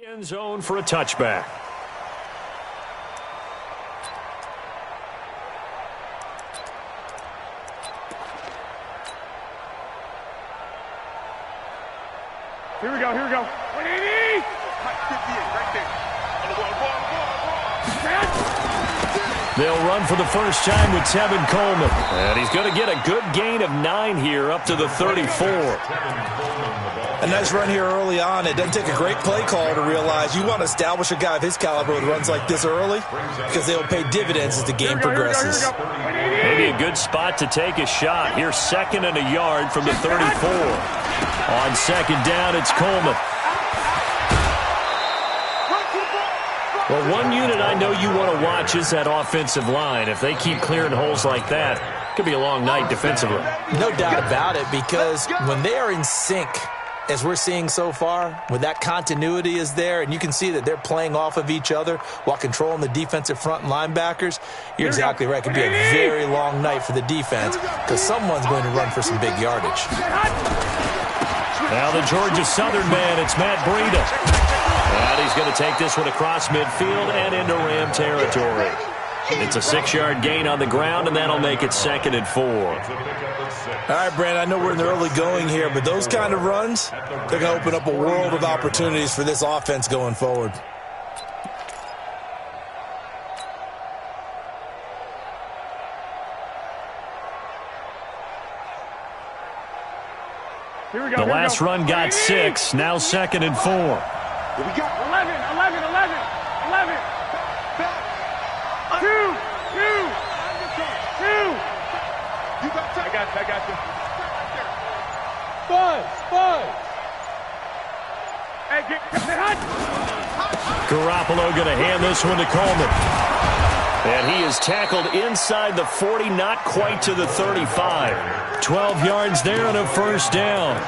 End zone for a touchback. Here we go, here we go. 180! 58, right there. They'll run for the first time with Tevin Coleman. And he's going to get a good gain of 9 here up to the 34. A nice run here early on. It doesn't take a great play call to realize you want to establish a guy of his caliber with runs like this early because they'll pay dividends as the game progresses. Maybe a good spot to take a shot. Here's 2nd and a yard from the 34. On 2nd down, it's Coleman. Well, one unit I know you want to watch is that offensive line. If they keep clearing holes like that, it could be a long night defensively. No doubt about it, because when they are in sync, as we're seeing so far, when that continuity is there and you can see that they're playing off of each other while controlling the defensive front and linebackers, you're exactly right. It could be a very long night for the defense because someone's going to run for some big yardage. Now the Georgia Southern man, it's Matt Breida. And he's going to take this one across midfield and into Ram territory. It's a 6-yard gain on the ground, and that'll make it 2nd and 4. All right, Brandon, I know we're in the early going here, but those kind of runs, they're going to open up a world of opportunities for this offense going forward. Here we go. The last run got 6, now 2nd and 4. Here we go. 11. 2. I got you. 5. Hey, get hot. Garoppolo going to hand this one to Coleman. And he is tackled inside the 40, not quite to the 35. 12 yards there and a first down.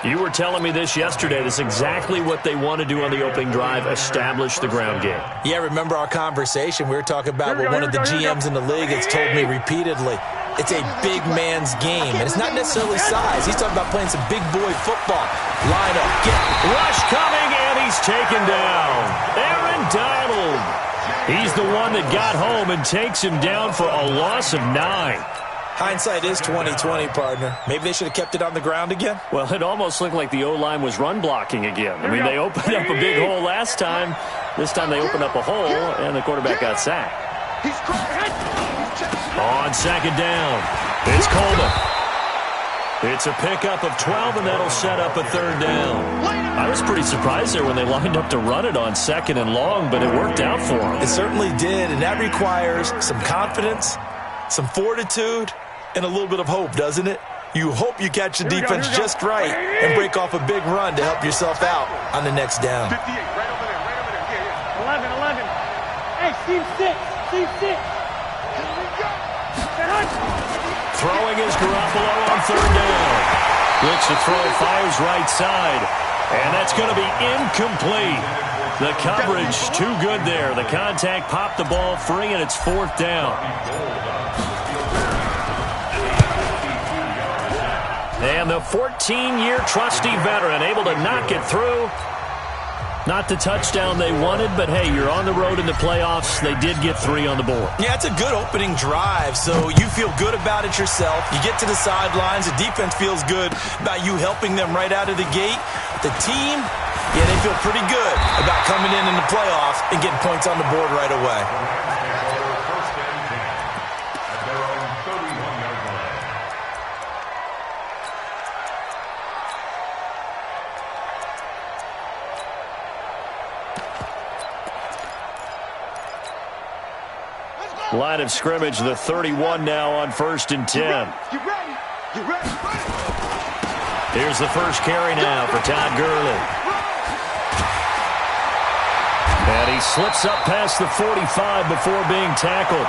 You were telling me this yesterday. This is exactly what they want to do on the opening drive, establish the ground game. Yeah, remember our conversation? We were talking about what one of the GMs in the league has told me repeatedly. It's a big man's game, and it's not necessarily size. He's talking about playing some big boy football. Line up, get rush coming, and he's taken down. Aaron Donald. He's the one that got home and takes him down for a loss of 9. Hindsight is 20/20, partner. Maybe they should have kept it on the ground again. Well, it almost looked like the O-line was run blocking again. I mean, they opened up a big hole last time. This time they opened up a hole, and the quarterback got sacked. On 2nd down, it's Coleman. It's a pickup of 12, and that'll set up a 3rd down. I was pretty surprised there when they lined up to run it on 2nd and long, but it worked out for them. It certainly did, and that requires some confidence, some fortitude, and a little bit of hope, doesn't it? You hope you catch the defense just right and break off a big run to help yourself out on the next down. 58, right over there. 11. Hey, Steve 6. Throwing is Garoppolo on 3rd down. Looks to throw, fires right side. And that's going to be incomplete. The coverage too good there. The contact popped the ball free, and it's 4th down. And the 14-year trusty veteran able to knock it through. Not the touchdown they wanted, but hey, you're on the road in the playoffs. They did get 3 on the board. Yeah, it's a good opening drive, so you feel good about it yourself. You get to the sidelines. The defense feels good about you helping them right out of the gate. The team, yeah, they feel pretty good about coming in the playoffs and getting points on the board right away. Line of scrimmage, the 31 now on 1st and 10. Here's the first carry now for Todd Gurley. And he slips up past the 45 before being tackled.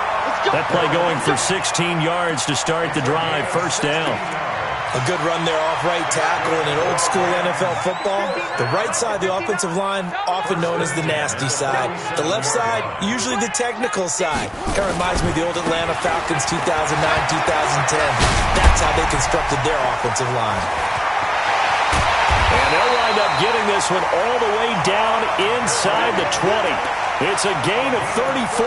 That play going for 16 yards to start the drive, 1st down. A good run there off right tackle in an old-school NFL football. The right side of the offensive line, often known as the nasty side. The left side, usually the technical side. Kind of reminds me of the old Atlanta Falcons 2009-2010. That's how they constructed their offensive line. And they'll wind up getting this one all the way down inside the 20. It's a gain of 34.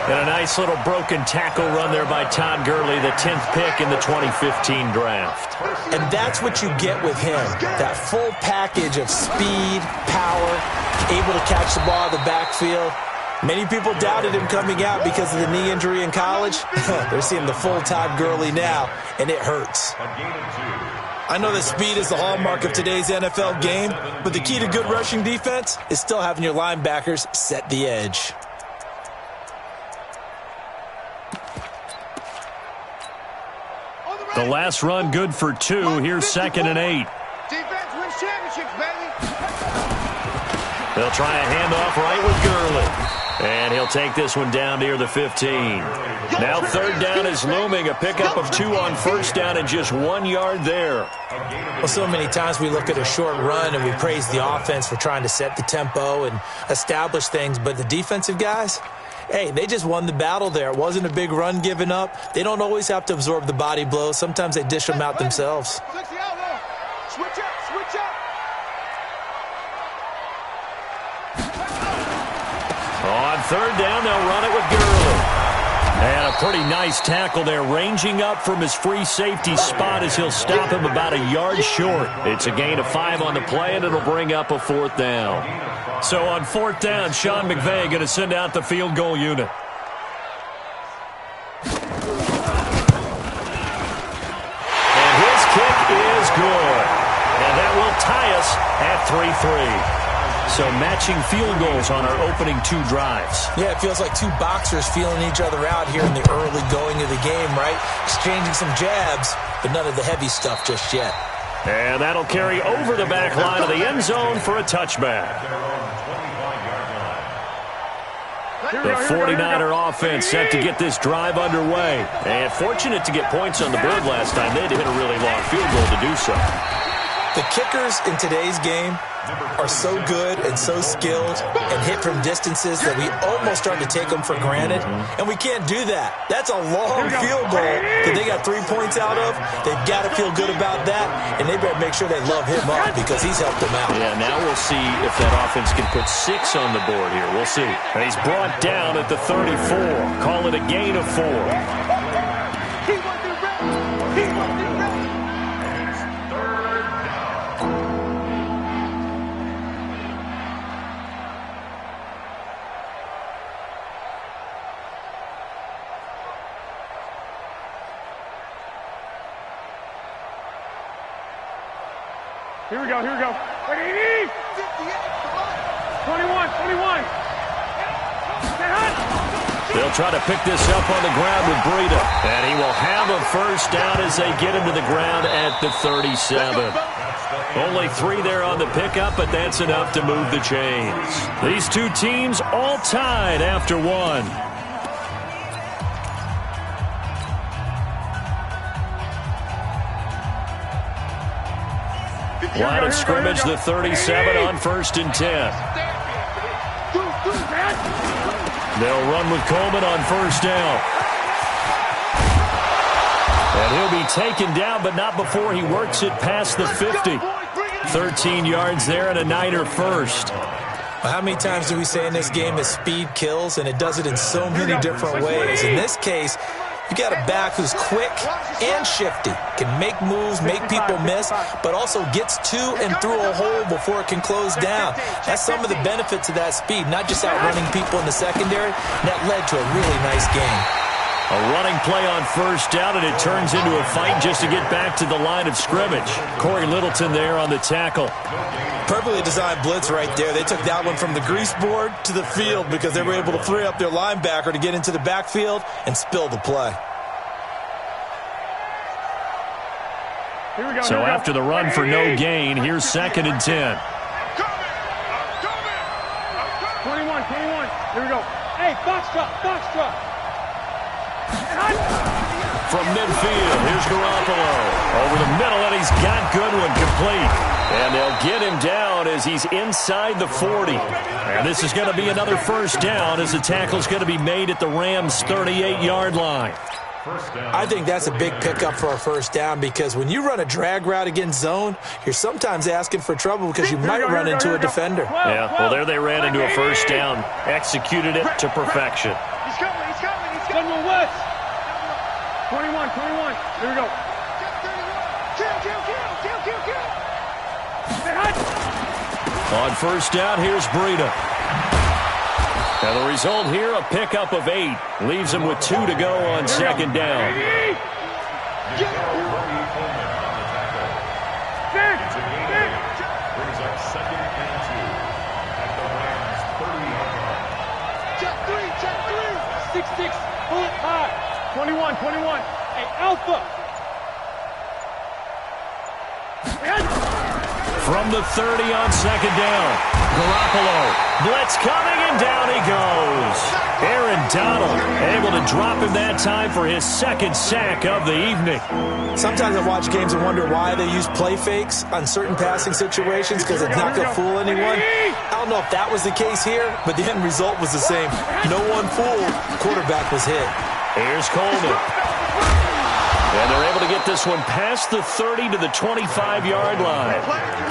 And a nice little broken tackle run there by Todd Gurley, the 10th pick in the 2015 draft. And that's what you get with him, that full package of speed, power, able to catch the ball in the backfield. Many people doubted him coming out because of the knee injury in college. They're seeing the full Todd Gurley now, and it hurts. I know that speed is the hallmark of today's NFL game, but the key to good rushing defense is still having your linebackers set the edge. The last run good for 2. Here's 2nd and 8. Defense wins championships, baby. They'll try a handoff right with Gurley. And he'll take this one down near the 15. Now 3rd down is looming. A pickup of 2 on 1st down and just 1 yard there. Well, so many times we look at a short run and we praise the offense for trying to set the tempo and establish things. But the defensive guys, hey, they just won the battle there. It wasn't a big run given up. They don't always have to absorb the body blows. Sometimes they dish them out themselves. Switch up, switch up. On 3rd down, they'll run it with Gurley. And a pretty nice tackle there, ranging up from his free safety spot as he'll stop him about a yard short. It's a gain of 5 on the play, and it'll bring up a 4th down. So on 4th down, Sean McVay going to send out the field goal unit. And his kick is good. And that will tie us at 3-3. So matching field goals on our opening 2 drives. Yeah, it feels like 2 boxers feeling each other out here in the early going of the game, right? Exchanging some jabs, but none of the heavy stuff just yet. And that'll carry over the back line of the end zone for a touchback. The 49er offense set to get this drive underway. And fortunate to get points on the board last time. They had to hit a really long field goal to do so. The kickers in today's game are so good and so skilled and hit from distances that we almost start to take them for granted, and we can't do that. That's a long field goal that they got 3 points out of. They've got to feel good about that, and they better make sure they love him up because he's helped them out. Yeah, now we'll see if that offense can put 6 on the board here. We'll see. And he's brought down at the 34. Call it a gain of 4. Here we go, here we go. 21, 21. They'll try to pick this up on the ground with Breida. And he will have a 1st down as they get him to the ground at the 37. Only 3 there on the pickup, but that's enough to move the chains. These 2 teams all tied after 1. Line of scrimmage, the 37 on 1st and 10. They'll run with Coleman on 1st down. And he'll be taken down, but not before he works it past the 50. 13 yards there and a Niner 1st. Well, how many times do we say in this game that speed kills, and it does it in so many different ways? In this case, you got a back who's quick and shifty, can make moves, make people miss, but also gets to and through a hole before it can close down. That's some of the benefits of that speed, not just outrunning people in the secondary. That led to a really nice game. A running play on 1st down, and it turns into a fight just to get back to the line of scrimmage. Corey Littleton there on the tackle. Perfectly designed blitz right there. They took that one from the grease board to the field because they were able to free up their linebacker to get into the backfield and spill the play. Here we go, so after the run for no gain, here's 2nd and 10. 21. Here we go. Hey, box drop. From midfield, here's Garoppolo. Over the middle, and he's got Goodwin complete. And they'll get him down as he's inside the 40. And this is going to be another 1st down as the tackle's going to be made at the Rams' 38-yard line. I think that's a big pickup for a first down because when you run a drag route against zone, you're sometimes asking for trouble because you might run into a defender. Yeah, well, there they ran into a first down, executed it to perfection. He's coming, he's coming, he's coming. West. 21. Here we go. Kill. On first down, here's Breida. And the result here, a pickup of 8. Leaves him with 2 to go on second down. Check 3. 6'6", foot high. 21. Hey, Alpha. From the 30 on second down. Garoppolo. Blitz coming, and down he goes. Aaron Donald able to drop him that time for his second sack of the evening. Sometimes I watch games and wonder why they use play fakes on certain passing situations because it's not going to fool anyone. I don't know if that was the case here, but the end result was the same. No one fooled. Quarterback was hit. Here's Coleman. And they're able to get this one past the 30 to the 25-yard line.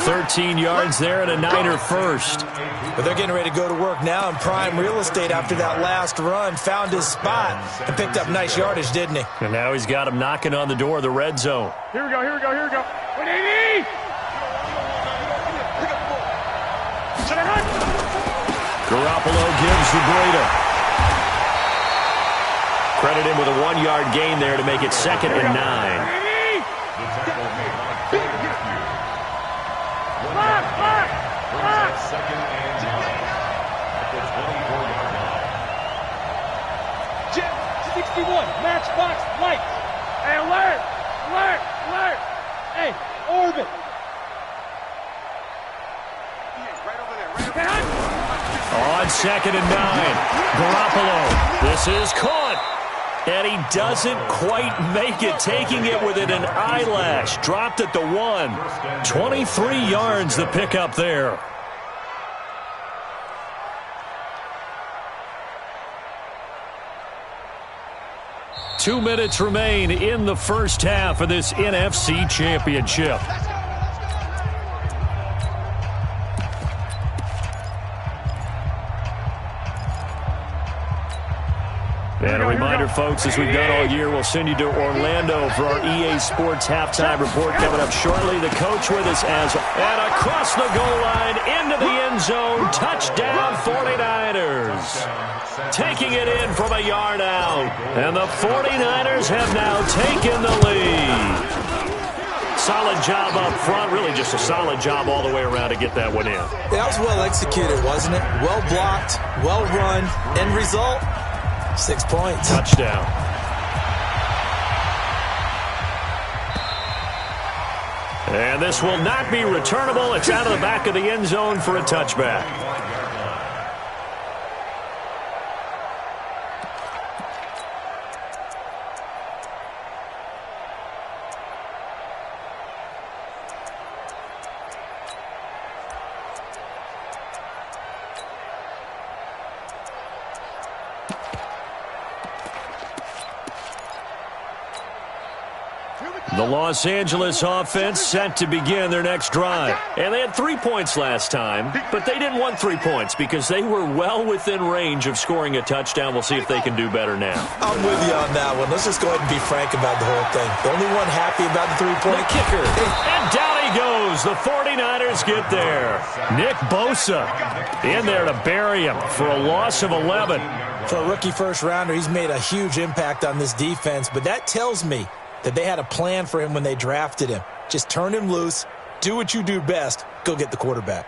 13 yards there and a Niner first. But they're getting ready to go to work now in prime real estate after that last run. Found his spot and picked up nice yardage, didn't he? And now he's got him knocking on the door of the red zone. Here we go. 180. Garoppolo gives to Breida. Credit him with a 1-yard gain there to make it 2nd and 9. Jet 61, matchbox light. Hey, alert. Hey, orbit. On 2nd and 9, Garoppolo. This is caught. And he doesn't quite make it, taking it within an eyelash. Dropped at the 1. 23 yards the pickup there. Two minutes remain in the first half of this NFC Championship. And a reminder, folks, as we've done all year, we'll send you to Orlando for our EA Sports halftime report coming up shortly. The coach with us as and across the goal line into the end zone. Touchdown 49ers. Taking it in from a yard out. And the 49ers have now taken the lead. Solid job up front. Really just a solid job all the way around to get that one in. That was well executed, wasn't it? Well blocked, well run. End result? 6 points. Touchdown. And this will not be returnable. It's out of the back of the end zone for a touchback. The Los Angeles offense set to begin their next drive. And they had 3 points last time, but they didn't want 3 points because they were well within range of scoring a touchdown. We'll see if they can do better now. I'm with you on that one. Let's just go ahead and be frank about the whole thing. The only one happy about the 3-point kicker. And down he goes. The 49ers get there. Nick Bosa in there to bury him for a loss of 11. For a rookie first-rounder, he's made a huge impact on this defense, but that tells me that they had a plan for him when they drafted him. Just turn him loose, do what you do best, go get the quarterback.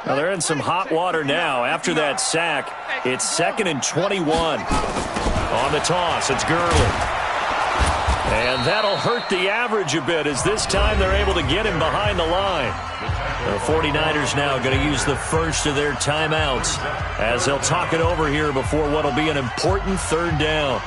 Well, they're in some hot water now. After that sack, it's 2nd and 21. On the toss, it's Gurley. And that'll hurt the average a bit as this time they're able to get him behind the line. The 49ers now going to use the first of their timeouts as they'll talk it over here before what will be an important 3rd down.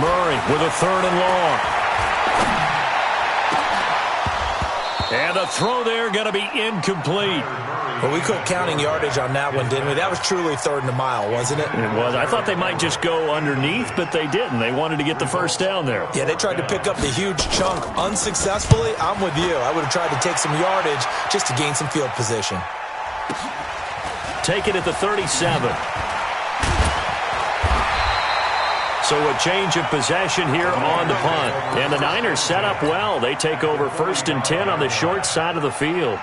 Murray with a 3rd and long. And the throw there going to be incomplete. Well, we quit counting yardage on that one, didn't we? That was truly 3rd and a mile, wasn't it? It was. I thought they might just go underneath, but they didn't. They wanted to get the first down there. Yeah, they tried to pick up the huge chunk unsuccessfully. I'm with you. I would have tried to take some yardage just to gain some field position. Take it at the 37. So a change of possession here on the punt. And the Niners set up well. They take over 1st and 10 on the short side of the field.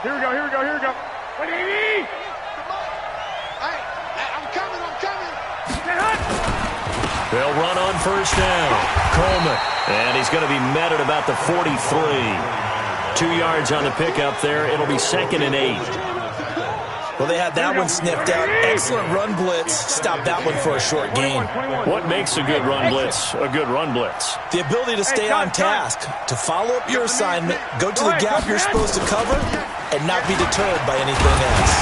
Here we go, here we go, here we go. Wait, Amy! I'm coming. They'll run on 1st down. Coleman. And he's going to be met at about the 43. 2 yards on the pickup there. It'll be 2nd and 8. Well, they had that one sniffed out. Excellent run blitz. Stop that one for a short gain. What makes a good run blitz a good run blitz? The ability to stay on task, to follow up your assignment, go to the gap you're supposed to cover, and not be deterred by anything else.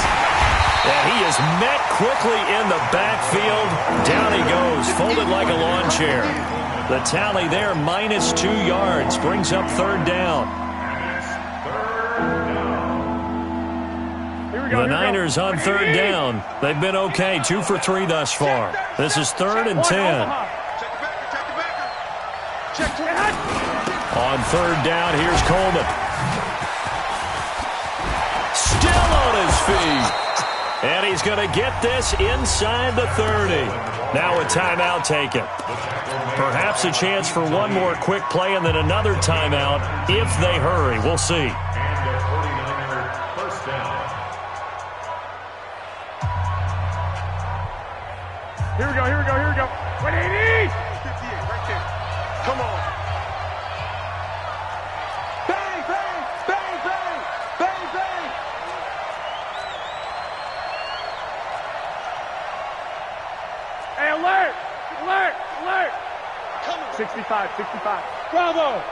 And he is met quickly in the backfield. Down he goes, folded like a lawn chair. The tally there, -2 yards, brings up 3rd down. The Niners on 3rd down. They've been okay, 2 for 3 thus far. This is 3rd and 10. On 3rd down, here's Coleman. Still on his feet. And he's going to get this inside the 30. Now a timeout taken. Perhaps a chance for one more quick play and then another timeout if they hurry. We'll see. Here we go, here we go, here we go. 180! 58, right there. Come on. Bang, bang, bang, bang, bang, bang. Hey, alert, alert, alert. Come on. 65, 65. Bravo.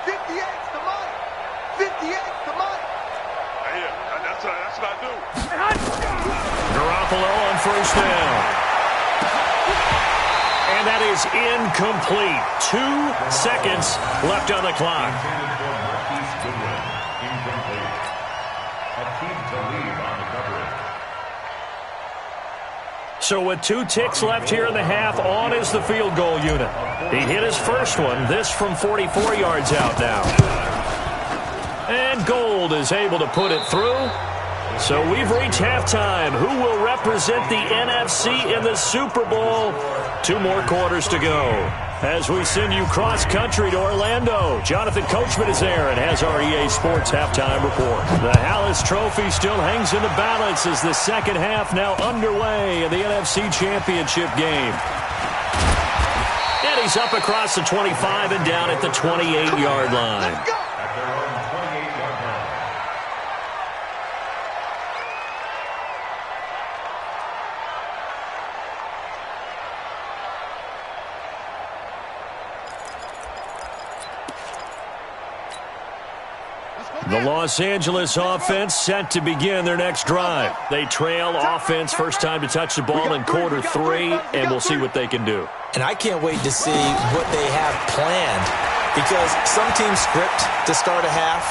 58's the money. 58's the money. Yeah, that's what I do. Garoppolo on 1st down. And that is incomplete. 2 seconds left on the clock. So with 2 ticks left here in the half, on is the field goal unit. He hit his first one, this from 44 yards out now. And Gold is able to put it through. So we've reached halftime. Who will represent the NFC in the Super Bowl? 2 more quarters to go. As we send you cross-country to Orlando, Jonathan Coachman is there and has our EA Sports halftime report. The Hallis Trophy still hangs in the balance as the second half now underway in the NFC Championship game. And he's up across the 25 and down at the 28-yard line. The Los Angeles offense set to begin their next drive. They trail offense, first time to touch the ball in quarter 3, and we'll see what they can do. And I can't wait to see what they have planned, because some teams script to start a half.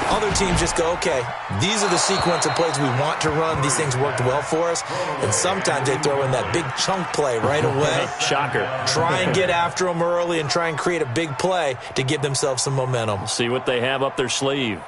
Other teams just go, okay, these are the sequence of plays we want to run. These things worked well for us. And sometimes they throw in that big chunk play right away. Shocker. Try and get after them early and try and create a big play to give themselves some momentum. See what they have up their sleeve.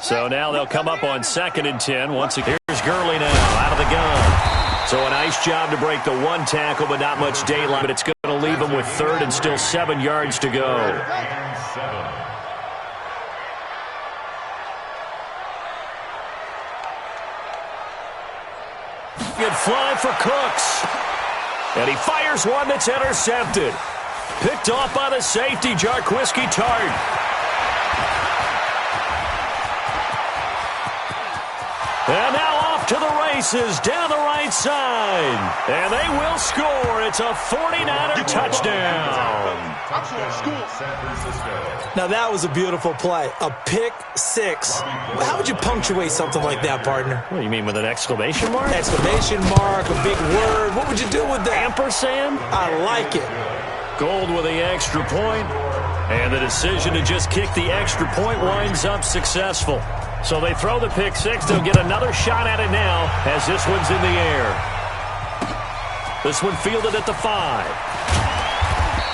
So now they'll come up on 2nd and 10. Once again, here's Gurley now out of the gun. So a nice job to break the 1 tackle, but not much daylight. But it's going to leave them with 3rd and still 7 yards to go. it fly for Cooks. And he fires one that's intercepted. Picked off by the safety, Jarquiski Tart. And now off to the races down the right side. And they will score. It's a 49er touchdown. Now that was a beautiful play. A pick six. How would you punctuate something like that, partner? What do you mean, with an exclamation mark? Exclamation mark, a big word. What would you do with that? Ampersand? I like it. Gold with the extra point. And the decision to just kick the extra point winds up successful. So they throw the pick six. They'll get another shot at it now as this one's in the air. This one fielded at the 5.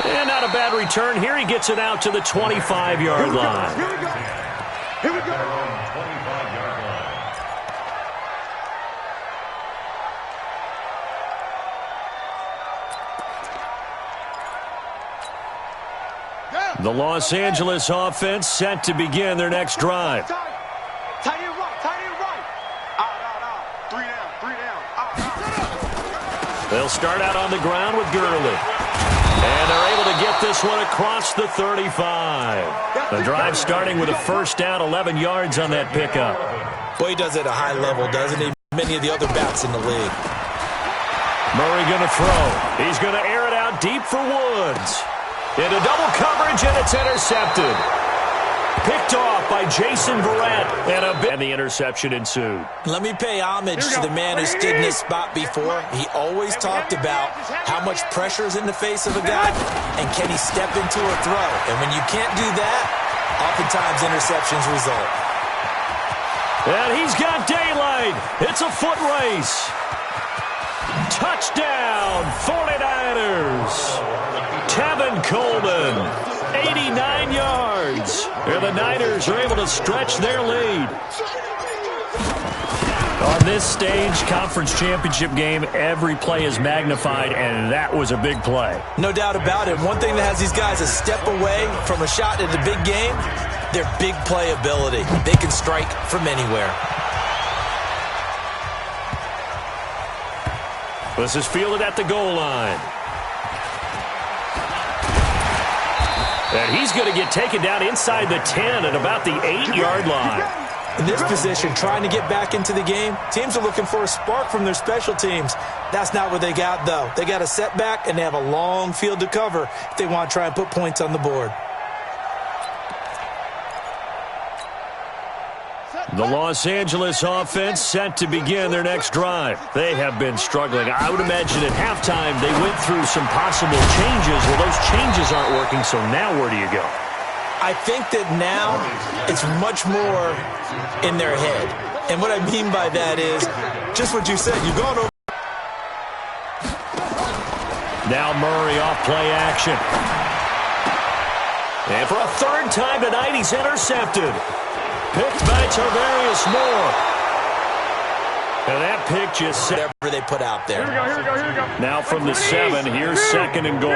And not a bad return here. He gets it out to the 25-yard line. Here we go. Here we go. The Los Angeles offense set to begin their next drive. Tight end right, tight end right. Out. 3 down. Out. They'll start out on the ground with Gurley. And they're able to get this one across the 35. The drive starting with a first down, 11 yards on that pickup. Boy, he does it at a high level, doesn't he? Many of the other backs in the league. Murray going to throw. He's going to air it out deep for Woods. Into double coverage, and it's intercepted. Picked off by Jason Verrett, and the interception ensued. Let me pay homage to the man who stood in this spot before. He always talked about how much pressure is in the face of a guy, and can he step into a throw. And when you can't do that, oftentimes interceptions result. And he's got daylight. It's a foot race. Touchdown, 49ers. Tevin Coleman, 89 yards. And the Niners are able to stretch their lead. On this stage, conference championship game, every play is magnified, and that was a big play. No doubt about it. One thing that has these guys a step away from a shot at the big game, their big play ability. They can strike from anywhere. This is fielded at the goal line. And he's going to get taken down inside the 10 at about the 8-yard line. In this position, trying to get back into the game, teams are looking for a spark from their special teams. That's not what they got, though. They got a setback, and they have a long field to cover if they want to try and put points on the board. The Los Angeles offense set to begin their next drive. They have been struggling. I would imagine at halftime they went through some possible changes. Well, those changes aren't working, so now where do you go? I think that now it's much more in their head. And what I mean by that is just what you said. You've gone over. Now Murray off play action. And for a third time tonight, he's intercepted. Picked by Tarvarius Moore. And that pick just set. Whatever they put out there. Here we go. Now from the 7, here's second and goal.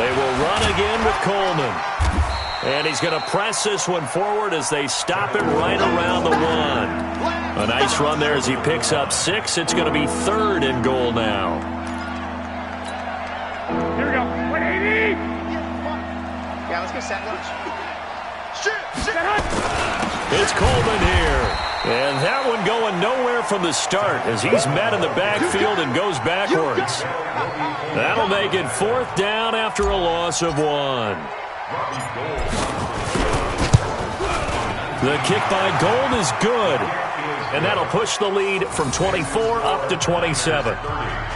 They will run again with Coleman. And he's going to press this one forward as they stop it right around the 1. A nice run there as he picks up 6. It's going to be third and goal now. Here we go. 180. Yeah, let's go set lunch. It's Coleman here. And that one going nowhere from the start as he's met in the backfield and goes backwards. That'll make it fourth down after a loss of 1. The kick by Gold is good. And that'll push the lead from 24 up to 27.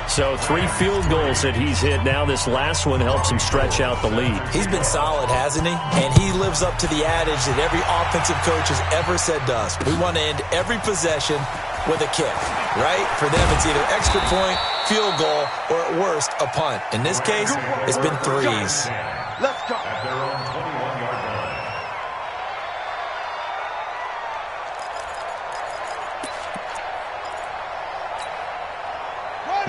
So 3 field goals that he's hit. Now this last one helps him stretch out the lead. He's been solid, hasn't he? And he lives up to the adage that every offensive coach has ever said to us. We want to end every possession with a kick, right? For them, it's either extra point, field goal, or at worst, a punt. In this case, it's been 3s. Let's go.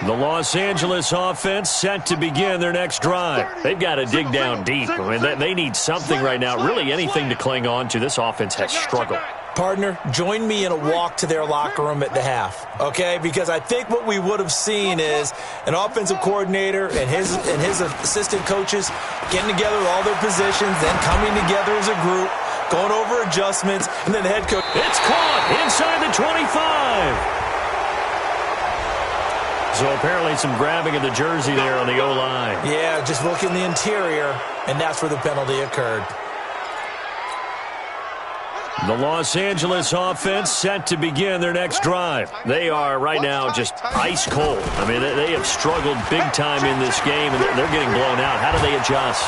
The Los Angeles offense set to begin their next drive. They've got to dig down deep. I mean, they need something right now, really anything to cling on to. This offense has struggled. Partner, join me in a walk to their locker room at the half, okay? Because I think what we would have seen is an offensive coordinator and his assistant coaches getting together with all their positions, then coming together as a group, going over adjustments, and then the head coach. It's caught inside the 25. So apparently some grabbing of the jersey there on the O-line. Yeah, just look in the interior, and that's where the penalty occurred. The Los Angeles offense set to begin their next drive. They are right now just ice cold. I mean, they have struggled big time in this game, and they're getting blown out. How do they adjust?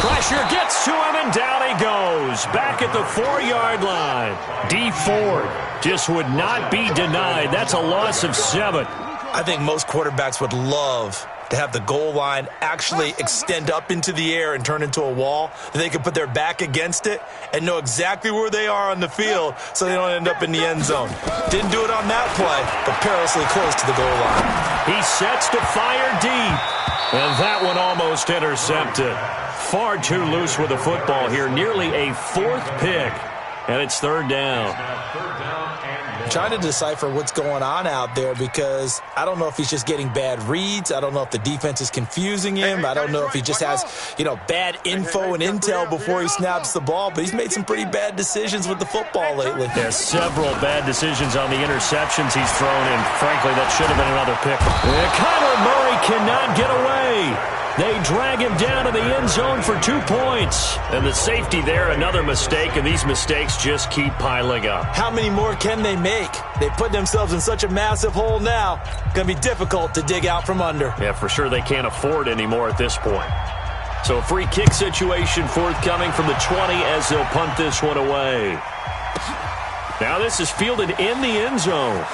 Pressure gets to him, and down he goes. Back at the 4-yard line. D Ford just would not be denied. That's a loss of 7. I think most quarterbacks would love to have the goal line actually extend up into the air and turn into a wall. They could put their back against it and know exactly where they are on the field so they don't end up in the end zone. Didn't do it on that play, but perilously close to the goal line. He sets to fire deep, and that one almost intercepted. Far too loose with the football here. Nearly a 4th pick, and it's 3rd down. Trying to decipher what's going on out there because I don't know if he's just getting bad reads. I don't know if the defense is confusing him. I don't know if he just has, bad info and intel before he snaps the ball. But he's made some pretty bad decisions with the football lately. There's several bad decisions on the interceptions he's thrown, and frankly, that should have been another pick. Kyler Murray cannot get away. They drag him down to the end zone for 2 points. And the safety there, another mistake, and these mistakes just keep piling up. How many more can they make? They put themselves in such a massive hole now. Going to be difficult to dig out from under. Yeah, for sure they can't afford anymore at this point. So a free kick situation forthcoming from the 20 as they'll punt this one away. Now this is fielded in the end zone.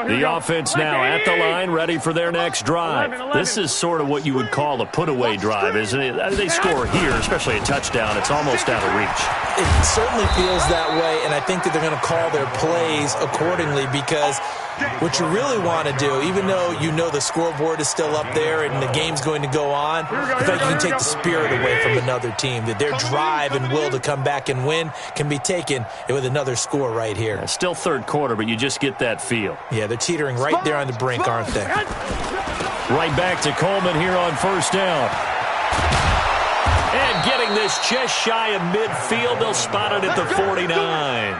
The offense now at the line, ready for their next drive. This is sort of what you would call a put-away drive, isn't it? They score here, especially a touchdown. It's almost out of reach. It certainly feels that way, and I think that they're going to call their plays accordingly because what you really want to do, even though you know the scoreboard is still up there and the game's going to go on, the fact you can take the spirit away from another team, that their drive and will to come back and win can be taken with another score right here. Yeah, still 3rd quarter, but you just get that feel. Yeah, they're teetering right there on the brink, aren't they? Right back to Coleman here on 1st down. And getting this just shy of midfield, they'll spot it at the 49.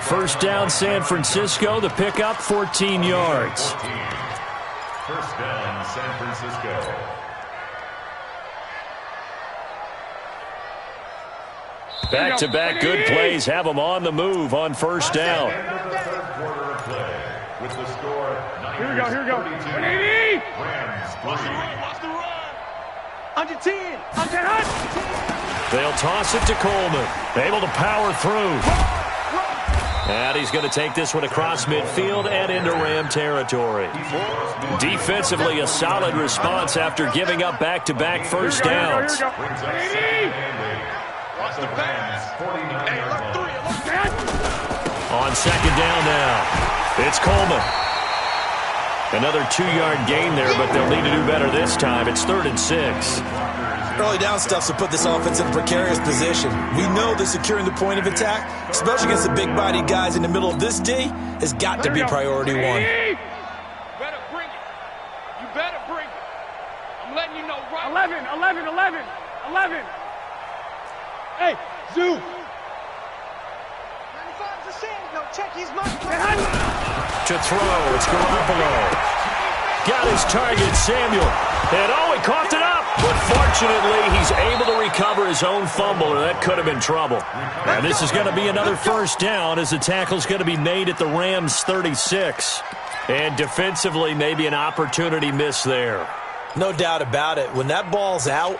1st down, San Francisco. The pickup, 14 yards. 1st down, San Francisco. Back-to-back good plays have them on the move on 1st down. With the score, Here we go. Rams. Watch the run. Under 10. Under 10. They'll toss it to Coleman. Able to power through. And he's going to take this one across midfield and into Ram territory. Defensively, a solid response after giving up back-to-back 1st downs. Watch the pass. Hey, look 3. On 2nd down now, it's Coleman. Another 2-yard gain there, but they'll need to do better this time. It's 3rd and 6. Early down stuff to put this offense in a precarious position. We know that securing the point of attack, especially against the big-bodied guys in the middle of this D, has got to be priority 1. You better bring it. You better bring it. I'm letting you know right. 11. Hey, Zoo. 95 to send. No, check his money. To throw, it's Garoppolo. Got his target, Samuel. And he coughed it up. But fortunately, he's able to recover his own fumble, or that could have been trouble. And this is going to be another 1st down as the tackle's going to be made at the Rams' 36. And defensively, maybe an opportunity miss there. No doubt about it. When that ball's out,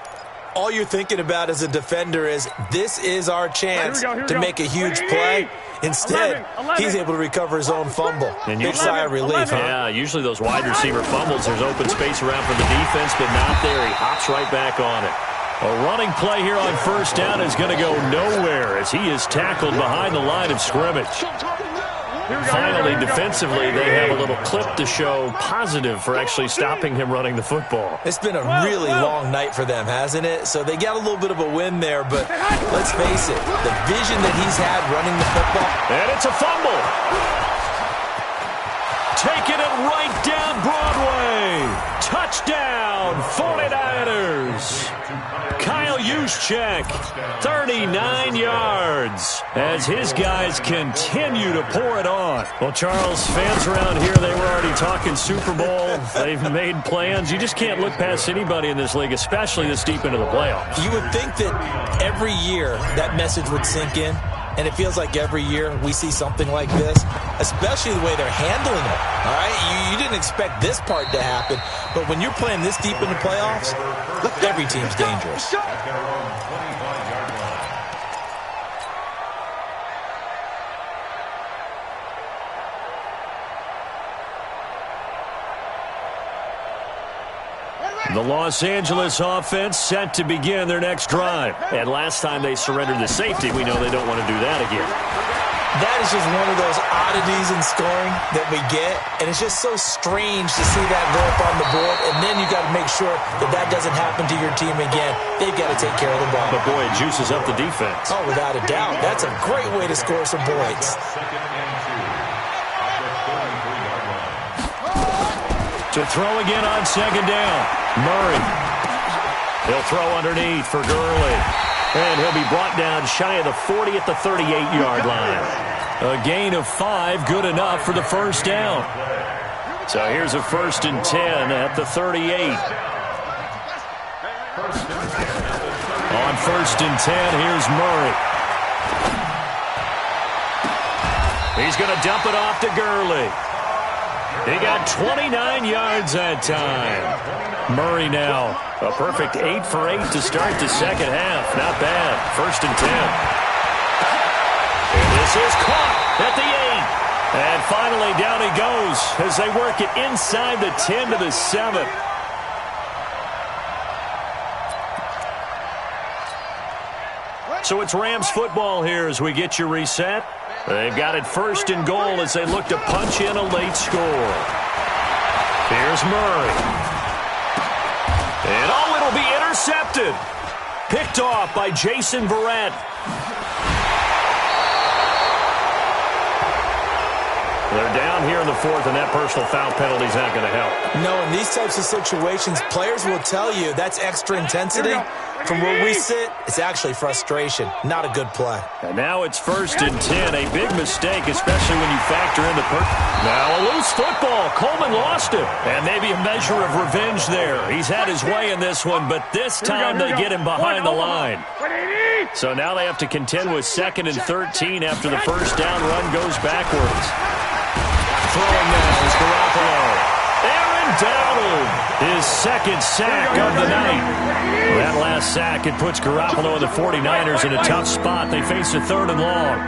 all you're thinking about as a defender is this is our chance to make a huge play. Instead, he's able to recover his own fumble. And big sigh of relief, huh? Yeah, usually those wide receiver fumbles, there's open space around for the defense, but not there. He hops right back on it. A running play here on first down is going to go nowhere as he is tackled behind the line of scrimmage. Finally, defensively, they have a little clip to show positive for actually stopping him running the football. It's been a really long night for them, hasn't it? So they got a little bit of a win there, but let's face it, the vision that he's had running the football. And it's a fumble. Taking it right down Broadway. Touchdown, 49ers. Kyle Juszczyk, 39 yards, as his guys continue to pour it on. Well, Charles, fans around here, they were already talking Super Bowl. They've made plans. You just can't look past anybody in this league, especially this deep into the playoffs. You would think that every year that message would sink in, and it feels like every year we see something like this, especially the way they're handling it. All right, you didn't expect this part to happen, but when you're playing this deep in the playoffs, every team's dangerous. The Los Angeles offense set to begin their next drive. And last time they surrendered the safety, we know they don't want to do that again. That is just one of those oddities in scoring that we get, and it's just so strange to see that go up on the board, and then you got to make sure that that doesn't happen to your team again. They've got to take care of the ball. But, boy, it juices up the defense. Oh, without a doubt. That's a great way to score some points. To throw again on second down. Murray. He'll throw underneath for Gurley. And he'll be brought down shy of the 40 at the 38-yard line. A gain of 5, good enough for the first down. So here's a 1st and 10 at the 38. On 1st and 10, here's Murray. He's going to dump it off to Gurley. He got 29 yards that time. Murray now, a perfect 8 for 8 to start the second half. Not bad. 1st and 10. And this is caught at the 8. And finally down he goes as they work it inside the 10 to the 7. So it's Rams football here as we get you reset. They've got it 1st and goal as they look to punch in a late score. Here's Murray. And oh, it'll be intercepted. Picked off by Jason Verrett. They're down here in the 4th, and that personal foul penalty is not going to help. No, in these types of situations, players will tell you that's extra intensity. From where we sit, it's actually frustration. Not a good play. And now it's 1st and 10. A big mistake, especially when you factor in the Now a loose football. Coleman lost it. And maybe a measure of revenge there. He's had his way in this one, but this time they get him behind the line. So now they have to contend with 2nd and 13 after the first down run goes backwards. Throwing now is Garoppolo. Aaron Donald, his 2nd sack of the night. That last sack, it puts Garoppolo and the 49ers in a tough spot. They face a 3rd and long.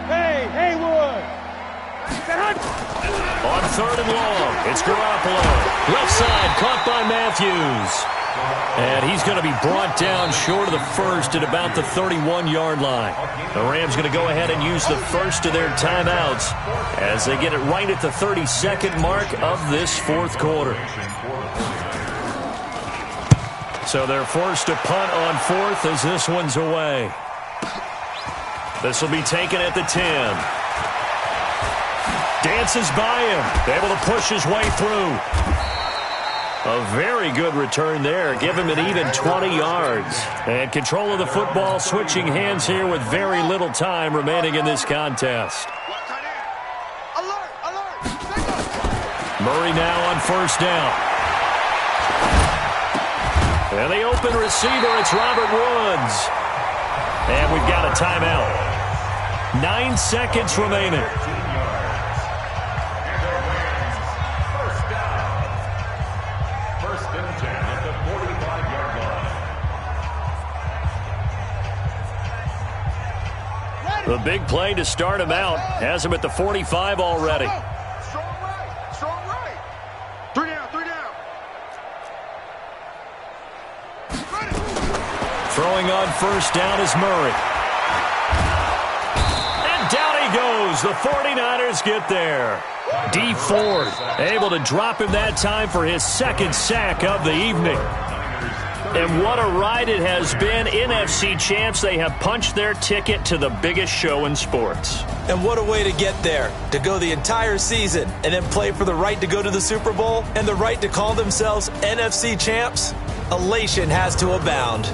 Hey, Haywood. On 3rd and long, it's Garoppolo. Left side, caught by Matthews. And he's going to be brought down short of the 1st at about the 31-yard line. The Rams going to go ahead and use the first of their timeouts as they get it right at the 32nd mark of this 4th quarter. So they're forced to punt on 4th as this one's away. This will be taken at the 10. Dances by him, able to push his way through. A very good return there. Give him an even 20 yards. And control of the football switching hands here with very little time remaining in this contest. Murray now on 1st down. And the open receiver, it's Robert Woods. And we've got a timeout. 9 seconds remaining. The big play to start him out has him at the 45 already. Strong right. Strong right. 3 down. 3 down. Throwing on first down is Murray. And down he goes. The 49ers get there. D. Ford able to drop him that time for his second sack of the evening. And what a ride it has been. NFC champs, they have punched their ticket to the biggest show in sports. And what a way to get there, to go the entire season and then play for the right to go to the Super Bowl and the right to call themselves NFC champs. Elation has to abound.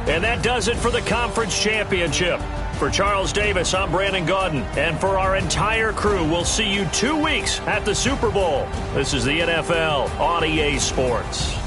And that does it for the conference championship. For Charles Davis, I'm Brandon Gaudin. And for our entire crew, we'll see you 2 weeks at the Super Bowl. This is the NFL on EA Sports.